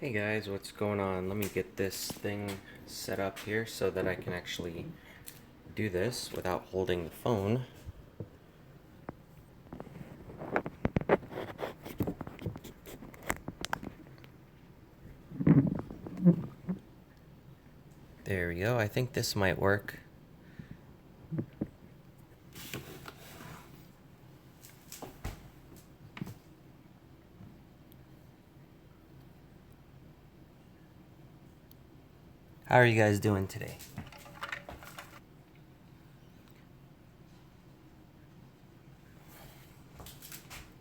Hey guys, what's going on? Let me get this thing set up here so that I can actually do this without holding the phone. There we go. I think this might work. How are you guys doing today?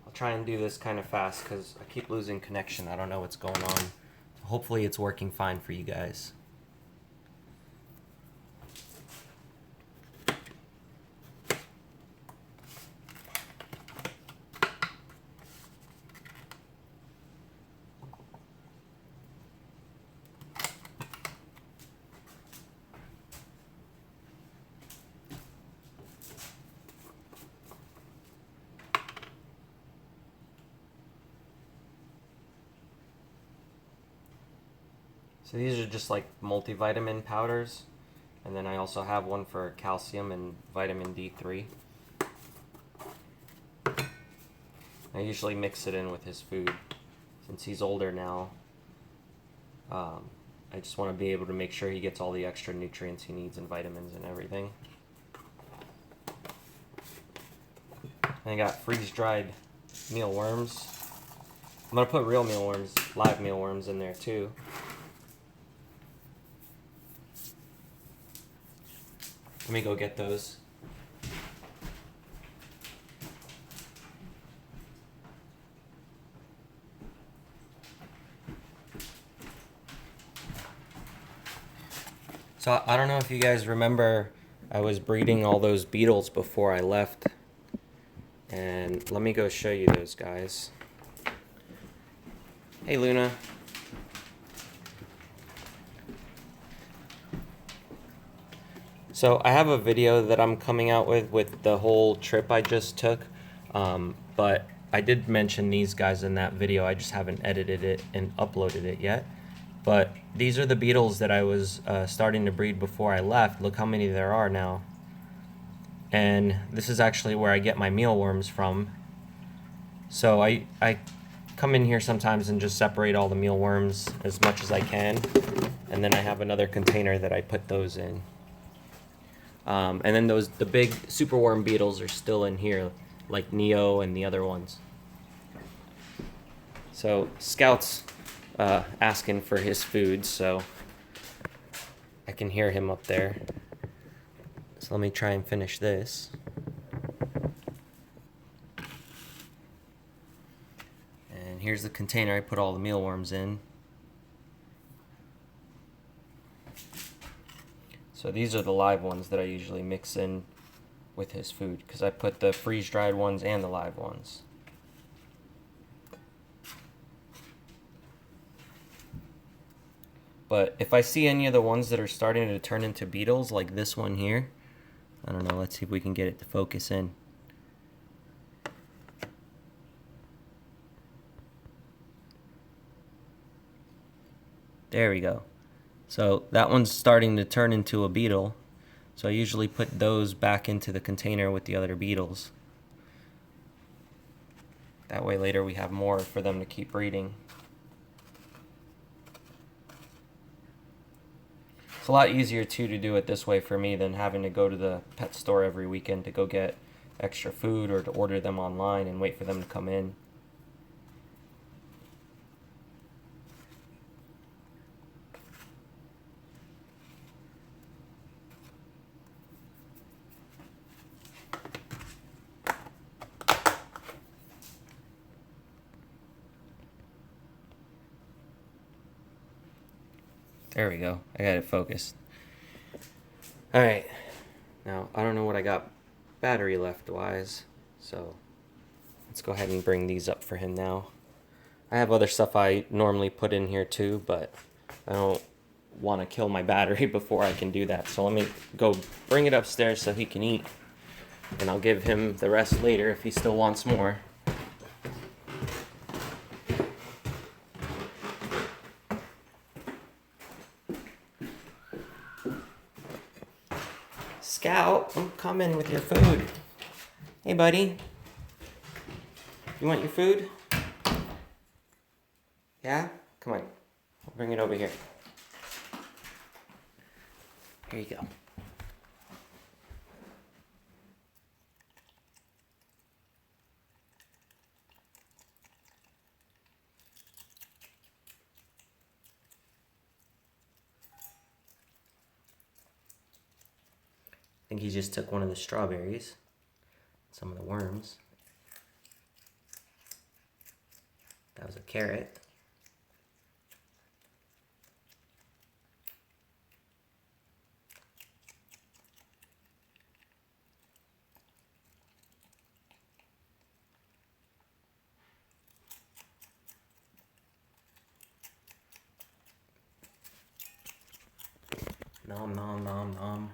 I'll try and do this kind of fast because I keep losing connection. I don't know what's going on. Hopefully it's working fine for you guys. So these are just like multivitamin powders, and then I also have one for calcium and vitamin D3. I usually mix it in with his food. Since he's older now, I just want to be able to make sure he gets all the extra nutrients he needs and vitamins and everything. And I got freeze-dried mealworms. I'm going to put real mealworms, live mealworms in there too. Let me go get those. So I don't know if you guys remember, I was breeding all those beetles before I left. And let me go show you those guys. Hey Luna. So I have a video that I'm coming out with the whole trip I just took, but I did mention these guys in that video. I just haven't edited it and uploaded it yet. But these are the beetles that I was starting to breed before I left. Look how many there are now. And this is actually where I get my mealworms from. So I come in here sometimes and just separate all the mealworms as much as I can. And then I have another container that I put those in. And then the big superworm beetles are still in here, like Neo and the other ones. So Scout's asking for his food, so I can hear him up there. So let me try and finish this. And here's the container I put all the mealworms in. So these are the live ones that I usually mix in with his food, because I put the freeze-dried ones and the live ones. But if I see any of the ones that are starting to turn into beetles, like this one here, I don't know, let's see if we can get it to focus in. There we go. So that one's starting to turn into a beetle. So I usually put those back into the container with the other beetles. That way later we have more for them to keep breeding. It's a lot easier too to do it this way for me than having to go to the pet store every weekend to go get extra food or to order them online and wait for them to come in. There we go. I got it focused. Alright. Now, I don't know what I got battery left wise, so let's go ahead and bring these up for him now. I have other stuff I normally put in here too, but I don't want to kill my battery before I can do that. So let me go bring it upstairs so he can eat, and I'll give him the rest later if he still wants more. Scout, I'm coming with your food. Hey, buddy. You want your food? Yeah? Come on. I'll bring it over here. Here you go. I think he just took one of the strawberries, some of the worms. That was a carrot. Nom nom nom nom.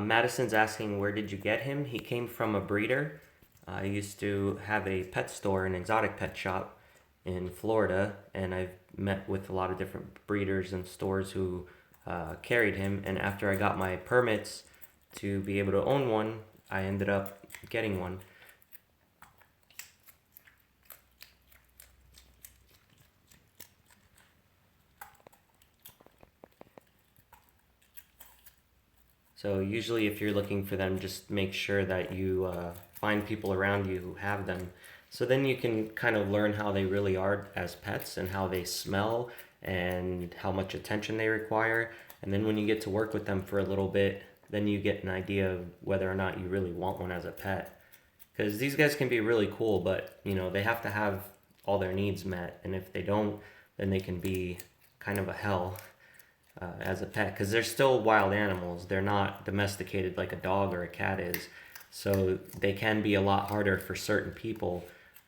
Madison's asking, where did you get him? He came from a breeder. I used to have a pet store, an exotic pet shop in Florida, and I've met with a lot of different breeders and stores who carried him. And after I got my permits to be able to own one, I ended up getting one. So usually if you're looking for them, just make sure that you find people around you who have them. So then you can kind of learn how they really are as pets and how they smell and how much attention they require. And then when you get to work with them for a little bit, then you get an idea of whether or not you really want one as a pet. Because these guys can be really cool, but you know, they have to have all their needs met. And if they don't, then they can be kind of a hell. As a pet, because they're still wild animals. They're not domesticated like a dog or a cat is, so they can be a lot harder for certain people.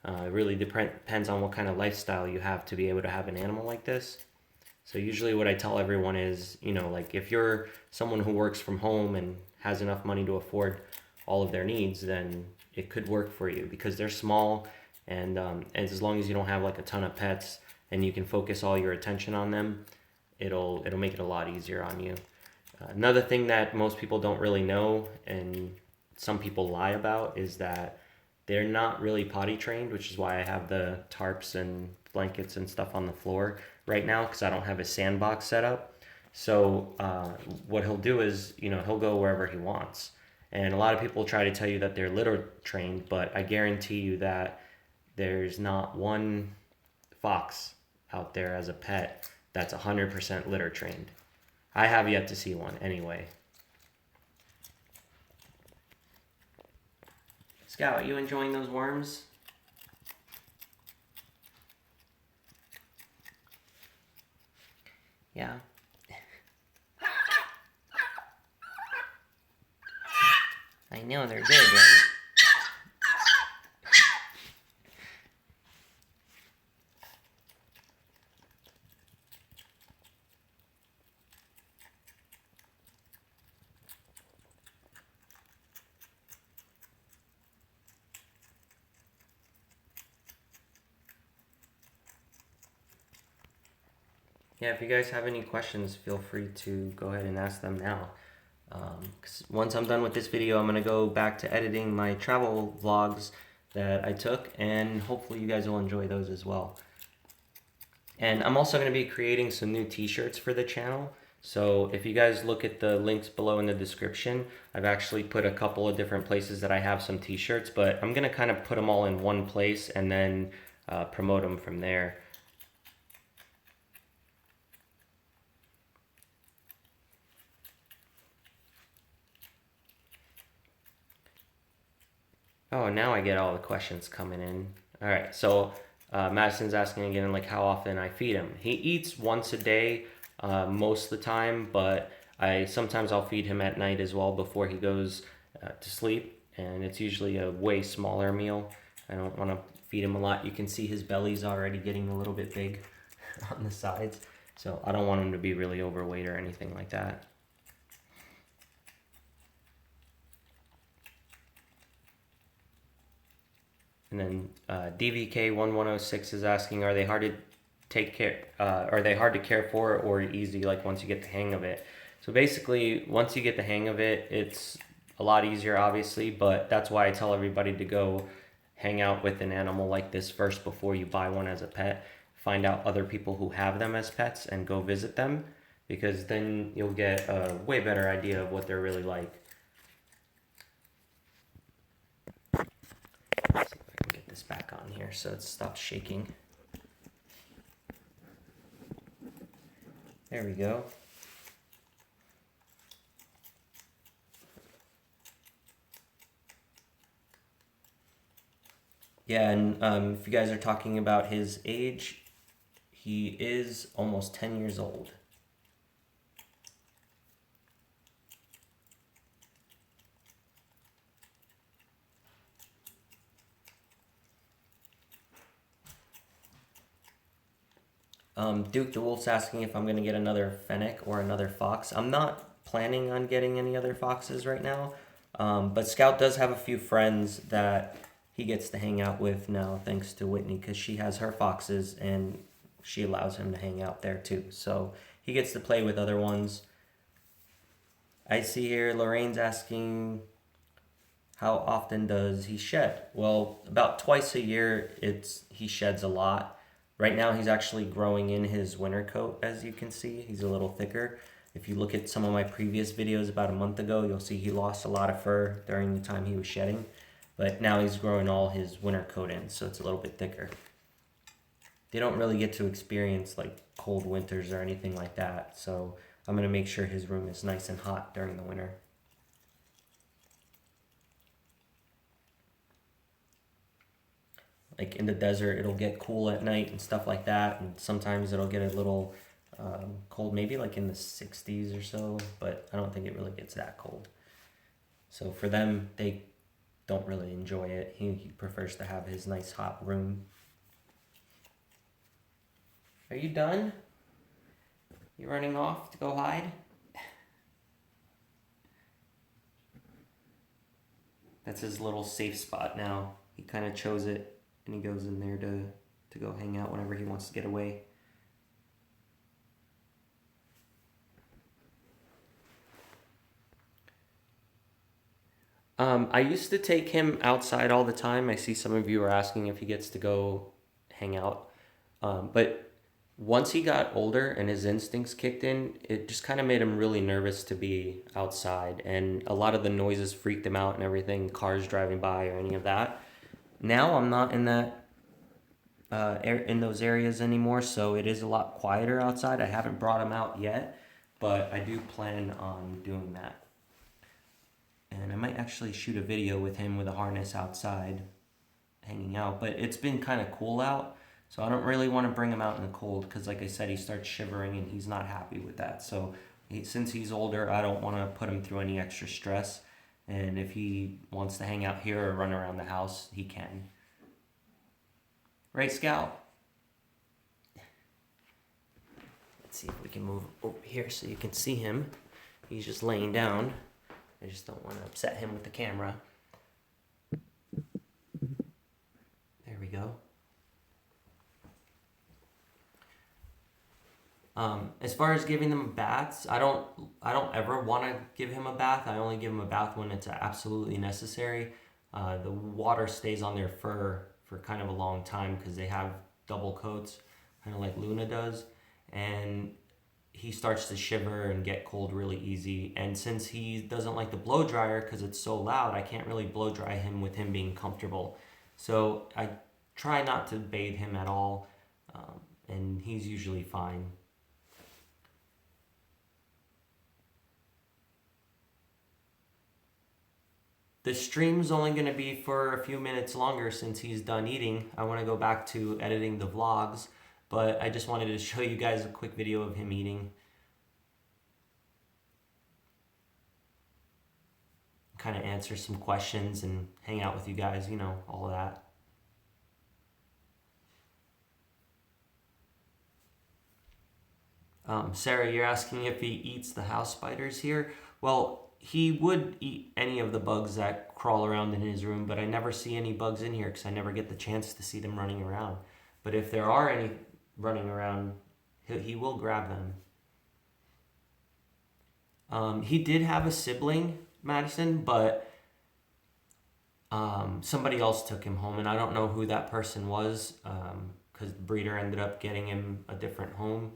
It really depends on what kind of lifestyle you have to be able to have an animal like this. So usually what I tell everyone is, you know, like if you're someone who works from home and has enough money to afford all of their needs, then it could work for you because they're small, and as long as you don't have like a ton of pets and you can focus all your attention on them, it'll make it a lot easier on you. Another thing that most people don't really know, and some people lie about, is that they're not really potty trained, which is why I have the tarps and blankets and stuff on the floor right now, because I don't have a sandbox set up. So what he'll do is, you know, he'll go wherever he wants. And a lot of people try to tell you that they're litter trained, but I guarantee you that there's not one fox out there as a pet that's 100% litter trained. I have yet to see one anyway. Scout, you enjoying those worms? Yeah. I know they're good, right? Yeah, if you guys have any questions, feel free to go ahead and ask them now. 'Cause once I'm done with this video, I'm going to go back to editing my travel vlogs that I took, and hopefully you guys will enjoy those as well. And I'm also going to be creating some new t-shirts for the channel. So if you guys look at the links below in the description, I've actually put a couple of different places that I have some t-shirts, but I'm going to kind of put them all in one place and then promote them from there. Oh, now I get all the questions coming in. All right, so Madison's asking again, like how often I feed him. He eats once a day most of the time, but sometimes I'll feed him at night as well before he goes to sleep, and it's usually a way smaller meal. I don't want to feed him a lot. You can see his belly's already getting a little bit big on the sides. So I don't want him to be really overweight or anything like that. And then DVK1106 is asking, are they hard to take care? Are they hard to care for or easy? Like once you get the hang of it. So basically, once you get the hang of it, it's a lot easier, obviously. But that's why I tell everybody to go hang out with an animal like this first before you buy one as a pet. Find out other people who have them as pets and go visit them, because then you'll get a way better idea of what they're really like. Let's see if I can get this back on here so it stops shaking. There we go. Yeah, and if you guys are talking about his age, he is almost 10 years old. Duke the Wolf's asking if I'm going to get another Fennec or another fox. I'm not planning on getting any other foxes right now, but Scout does have a few friends that he gets to hang out with now, thanks to Whitney, because she has her foxes and she allows him to hang out there too. So he gets to play with other ones. I see here Lorraine's asking, how often does he shed? Well, about twice a year. He sheds a lot. Right now he's actually growing in his winter coat, as you can see. He's a little thicker. If you look at some of my previous videos about a month ago, you'll see he lost a lot of fur during the time he was shedding. But now he's growing all his winter coat in, so it's a little bit thicker. They don't really get to experience like cold winters or anything like that, so I'm going to make sure his room is nice and hot during the winter. Like in the desert, it'll get cool at night and stuff like that, and sometimes it'll get a little cold, maybe like in the 60s or so, but I don't think it really gets that cold. So for them, they don't really enjoy it. He prefers to have his nice hot room. Are you done? You running off to go hide? That's his little safe spot now. He kind of chose it. And he goes in there to go hang out whenever he wants to get away. I used to take him outside all the time. I see some of you are asking if he gets to go hang out. But once he got older and his instincts kicked in, it just kind of made him really nervous to be outside. And a lot of the noises freaked him out and everything, cars driving by or any of that. Now I'm not in that in those areas anymore, so it is a lot quieter outside. I haven't brought him out yet, but I do plan on doing that. And I might actually shoot a video with him with a harness outside hanging out, but it's been kind of cool out, so I don't really want to bring him out in the cold because, like I said, he starts shivering and he's not happy with that. So since he's older, I don't want to put him through any extra stress. And if he wants to hang out here or run around the house, he can. Right, Scout? Let's see if we can move over here so you can see him. He's just laying down. I just don't want to upset him with the camera. There we go. As far as giving them baths, I don't ever want to give him a bath. I only give him a bath when it's absolutely necessary. The water stays on their fur for kind of a long time because they have double coats, kind of like Luna does, and he starts to shiver and get cold really easy. And since he doesn't like the blow dryer because it's so loud, I can't really blow dry him with him being comfortable. So I try not to bathe him at all, and he's usually fine. The stream's only going to be for a few minutes longer since he's done eating. I want to go back to editing the vlogs, but I just wanted to show you guys a quick video of him eating. Kind of answer some questions and hang out with you guys, you know, all of that. Sarah, you're asking if he eats the house spiders here. Well, he would eat any of the bugs that crawl around in his room, but I never see any bugs in here because I never get the chance to see them running around. But if there are any running around, he will grab them. He did have a sibling, Madison, but somebody else took him home, and I don't know who that person was because the breeder ended up getting him a different home.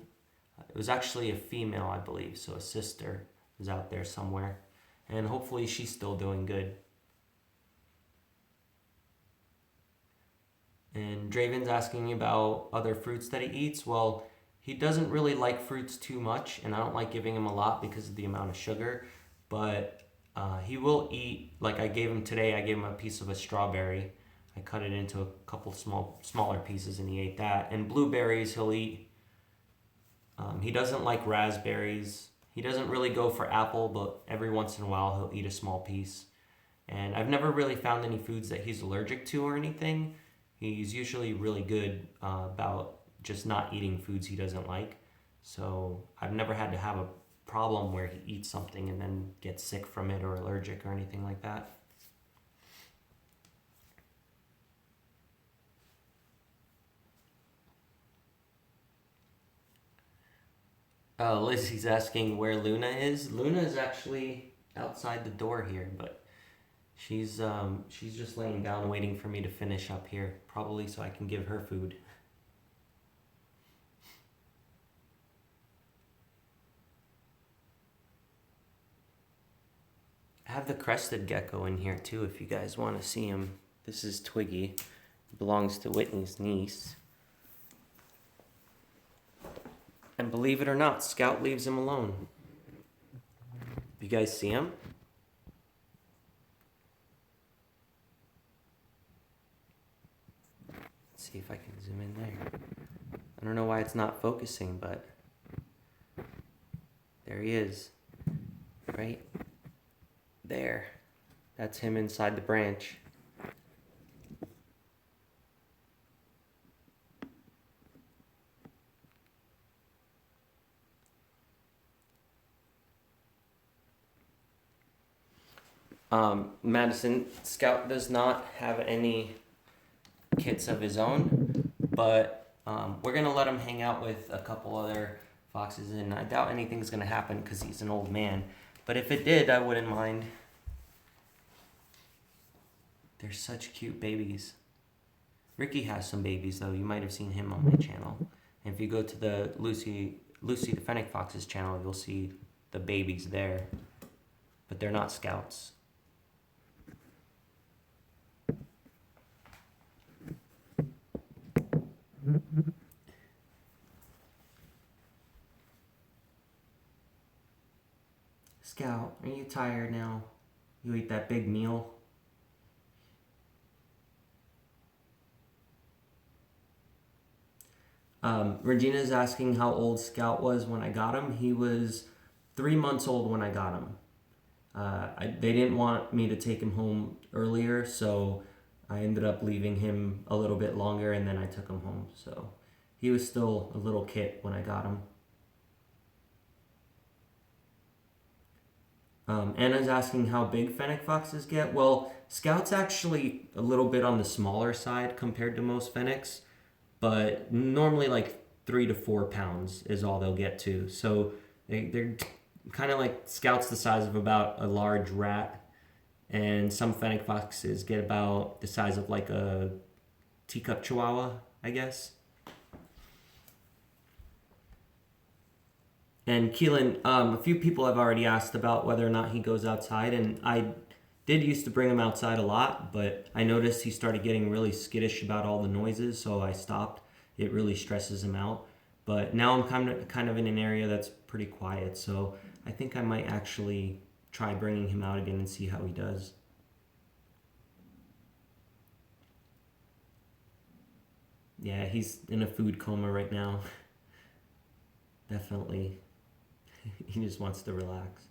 It was actually a female, I believe, so a sister is out there somewhere, and hopefully she's still doing good. And Draven's asking about other fruits that he eats. Well, he doesn't really like fruits too much, and I don't like giving him a lot because of the amount of sugar, but he will eat, like I gave him today, I gave him a piece of a strawberry. I cut it into a couple smaller pieces and he ate that. And blueberries he'll eat. He doesn't like raspberries. He doesn't really go for apple, but every once in a while he'll eat a small piece. And I've never really found any foods that he's allergic to or anything. He's usually really good about just not eating foods he doesn't like. So I've never had to have a problem where he eats something and then gets sick from it or allergic or anything like that. Lizzie's asking where Luna is. Luna is actually outside the door here, but she's just laying down waiting for me to finish up here, probably so I can give her food. I have the crested gecko in here too if you guys want to see him. This is Twiggy. He belongs to Whitney's niece. And believe it or not, Scout leaves him alone. You guys see him? Let's see if I can zoom in there. I don't know why it's not focusing, but there he is. Right there. That's him inside the branch. Madison, Scout does not have any kits of his own, but we're going to let him hang out with a couple other foxes, and I doubt anything's going to happen because he's an old man. But if it did, I wouldn't mind. They're such cute babies. Ricky has some babies, though. You might have seen him on my channel. And if you go to the Lucy the Fennec Fox's channel, you'll see the babies there. But they're not Scouts. Scout, are you tired now? You ate that big meal? Regina's asking how old Scout was when I got him. He was 3 months old when I got him. They didn't want me to take him home earlier, so I ended up leaving him a little bit longer, and then I took him home. So he was still a little kit when I got him. Anna's asking how big Fennec foxes get. Well, Scout's actually a little bit on the smaller side compared to most Fennecs, but normally like 3 to 4 pounds is all they'll get to. So they're kind of like Scout's the size of about a large rat, and some Fennec foxes get about the size of like a teacup Chihuahua, I guess. And Keelan, a few people have already asked about whether or not he goes outside, and I did used to bring him outside a lot, but I noticed he started getting really skittish about all the noises, so I stopped. It really stresses him out. But now I'm kind of in an area that's pretty quiet, so I think I might actually try bringing him out again and see how he does. Yeah, he's in a food coma right now. Definitely. He just wants to relax.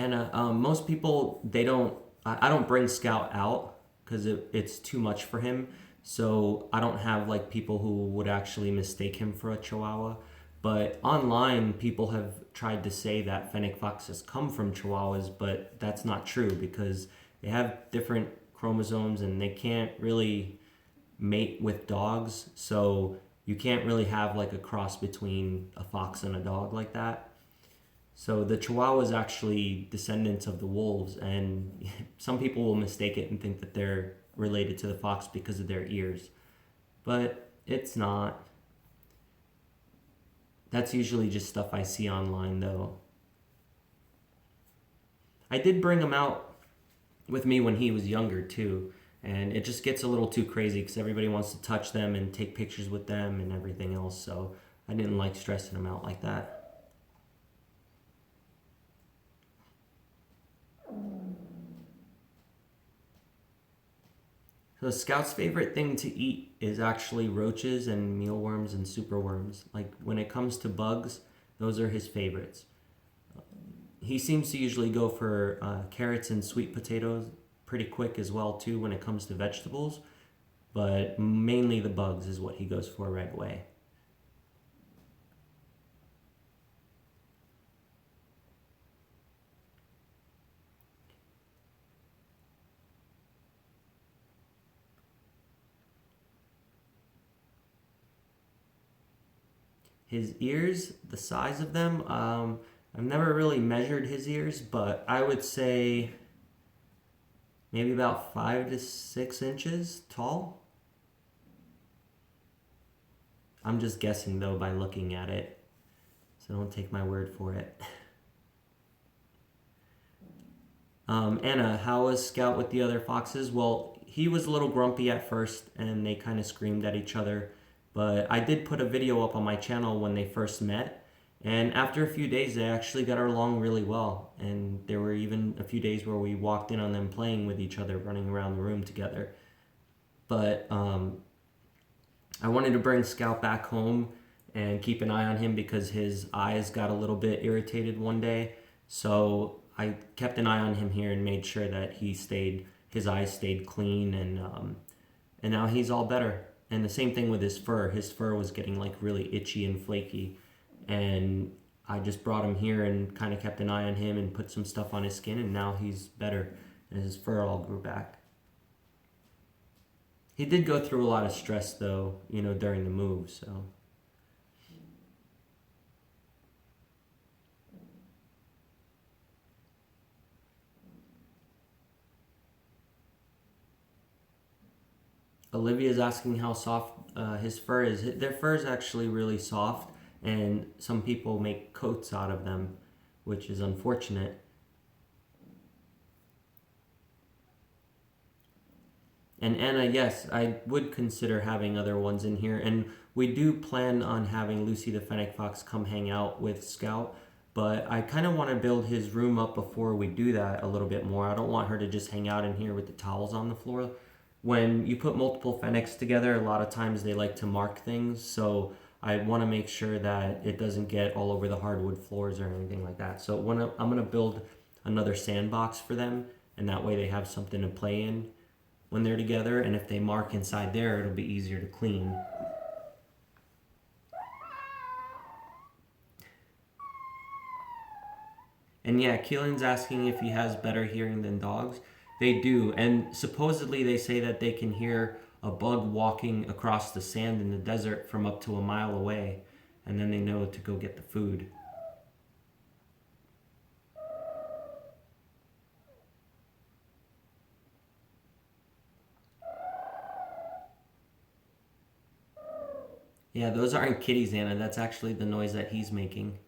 And most people, they don't, I don't bring Scout out because it's too much for him. So I don't have like people who would actually mistake him for a Chihuahua. But online, people have tried to say that Fennec foxes come from Chihuahuas, but that's not true because they have different chromosomes and they can't really mate with dogs. So you can't really have like a cross between a fox and a dog like that. So the Chihuahua is actually descendants of the wolves, and some people will mistake it and think that they're related to the fox because of their ears, but it's not. That's usually just stuff I see online, though. I did bring him out with me when he was younger too, and it just gets a little too crazy because everybody wants to touch them and take pictures with them and everything else. So I didn't like stressing him out like that. So Scout's favorite thing to eat is actually roaches and mealworms and superworms. Like when it comes to bugs, those are his favorites. He seems to usually go for carrots and sweet potatoes pretty quick as well too when it comes to vegetables, but mainly the bugs is what he goes for right away. His ears, the size of them, I've never really measured his ears, but I would say maybe about 5 to 6 inches tall. I'm just guessing though by looking at it, so don't take my word for it. Anna, how was Scout with the other foxes? Well, he was a little grumpy at first and they kind of screamed at each other. But I did put a video up on my channel when they first met. And after a few days, they actually got along really well. And there were even a few days where we walked in on them playing with each other, running around the room together. But I wanted to bring Scout back home and keep an eye on him because his eyes got a little bit irritated one day. So I kept an eye on him here and made sure that his eyes stayed clean, and now he's all better. And the same thing with his fur. His fur was getting like really itchy and flaky, and I just brought him here and kind of kept an eye on him and put some stuff on his skin, and now he's better, and his fur all grew back. He did go through a lot of stress though, during the move, so. Olivia's asking how soft his fur is. Their fur is actually really soft, and some people make coats out of them, which is unfortunate. And Anna, yes, I would consider having other ones in here, and we do plan on having Lucy the Fennec Fox come hang out with Scout, but I kind of want to build his room up before we do that a little bit more. I don't want her to just hang out in here with the towels on the floor. When you put multiple Fennecs together, a lot of times they like to mark things, so I want to make sure that it doesn't get all over the hardwood floors or anything like that. So I'm going to build another sandbox for them, and that way they have something to play in when they're together, and if they mark inside there, it'll be easier to clean. And yeah, Keelan's asking if he has better hearing than dogs. They do, and supposedly they say that they can hear a bug walking across the sand in the desert from up to a mile away, and then they know to go get the food. Yeah, those aren't kitties, Anna. That's actually the noise that he's making.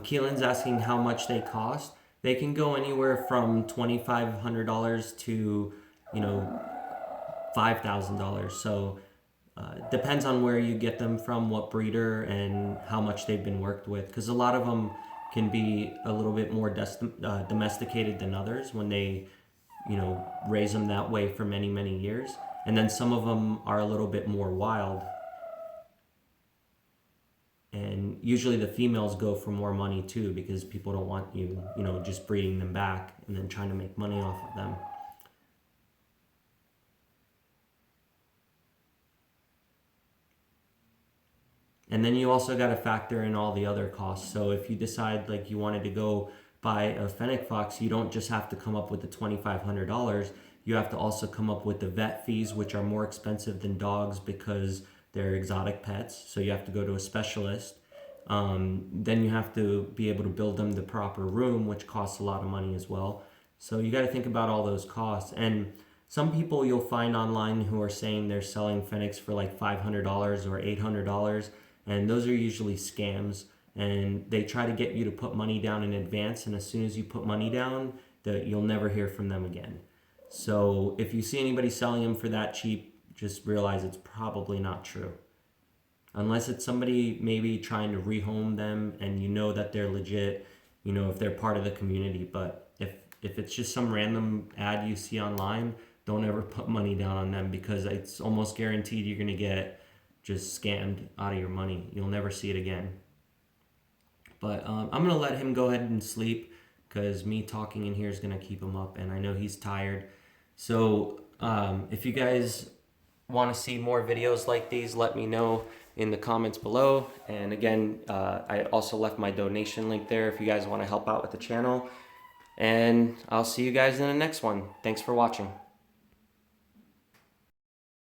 Keelan's asking how much they cost. They can go anywhere from $2,500 to, $5,000. So depends on where you get them from, what breeder, and how much they've been worked with. Because a lot of them can be a little bit more domesticated than others when they, raise them that way for many, many years. And then some of them are a little bit more wild. And usually the females go for more money too, because people don't want you, just breeding them back and then trying to make money off of them. And then you also got to factor in all the other costs. So if you decide like you wanted to go buy a Fennec fox, you don't just have to come up with the $2,500. You have to also come up with the vet fees, which are more expensive than dogs because they're exotic pets. So you have to go to a specialist. Then you have to be able to build them the proper room, which costs a lot of money as well. So you got to think about all those costs. And some people you'll find online who are saying they're selling Fennecs for like $500 or $800, and those are usually scams. And they try to get you to put money down in advance, and as soon as you put money down, you'll never hear from them again. So if you see anybody selling them for that cheap, just realize it's probably not true. Unless it's somebody maybe trying to rehome them and you know that they're legit, if they're part of the community. But if it's just some random ad you see online, don't ever put money down on them, because it's almost guaranteed you're going to get just scammed out of your money. You'll never see it again. But I'm going to let him go ahead and sleep, because me talking in here is going to keep him up, and I know he's tired. So if you guys want to see more videos like these, let me know in the comments below. And again, I also left my donation link there if you guys want to help out with the channel. And I'll see you guys in the next one. Thanks for watching.